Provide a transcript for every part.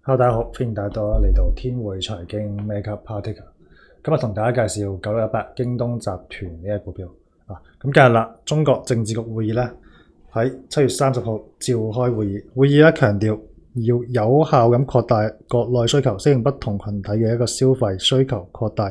Hello，大家好，歡迎大家嚟到天匯財經 Make Party。今日同大家介紹9618京東集團呢個股票啊。咁近日啦，中國政治局會議咧喺7月30號召開會議，會議咧強調要有效咁擴大國內需求，適應不同群體嘅一個消費需求，擴大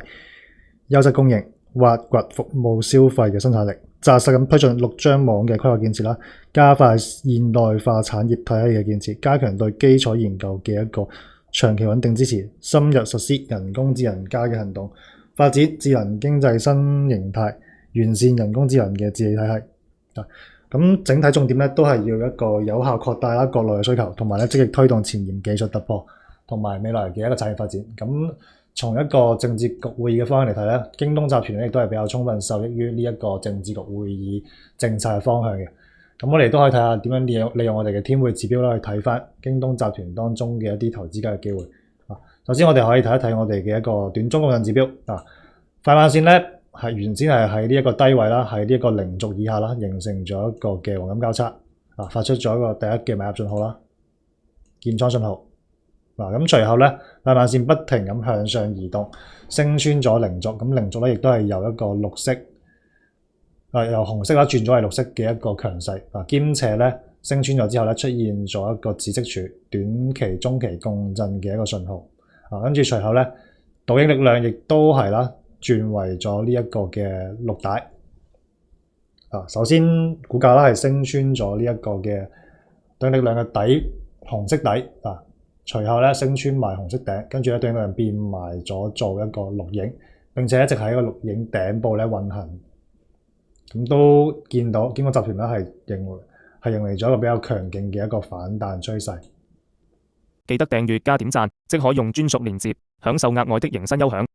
優質供應，挖掘服務消費嘅生產力，紮實咁推進陸張網嘅規劃建設啦，加快現代化產業體系嘅建設，加強對基礎研究嘅一個長期穩定支持，深入實施人工智能加嘅行動，發展智能經濟新形態，完善人工智能嘅治理體系。咁整體重點咧都係要一個有效擴大啦國內嘅需求，同埋咧積極推動前沿技術突破，同埋未來嘅一個產業發展。咁從一個政治局會議嘅方向嚟睇咧，京東集團咧亦都係比較充分受益於呢一個政治局會議政策嘅方向嘅。咁我哋都可以睇下點樣利用我哋嘅天匯指標啦，去睇翻京東集團當中嘅一啲投資嘅機會。首先我哋可以睇一睇我哋嘅一個短中共振指標。快慢線咧係原先係喺呢一個低位啦，喺呢一個零軸以下啦，形成咗一個嘅黃金交叉。發出咗一個第一嘅買入信號啦，建倉信號。咁隨後咧，快慢線不停咁向上移動，升穿咗零軸。咁零軸咧亦都係由一個綠色，由紅色啦轉咗係綠色嘅一個強勢。兼且咧升穿咗之後咧，出現咗一個紫色柱，短期、中期共振嘅一個信號。跟住隨後咧，倒影力量亦都係啦，轉為咗呢一個嘅綠帶。首先股價啦係升穿咗呢一個嘅倒影力量嘅底，紅色底。隨後咧升穿埋紅色頂，跟住咧倒影力量變埋咗做一個綠影，並且一直喺個綠影頂部咧運行。咁都見到京東集團咧係迎嚟咗一個比較強勁嘅一個反彈趨勢。記得訂閱加點讚，即可用專屬鏈接享受額外的迎新優享。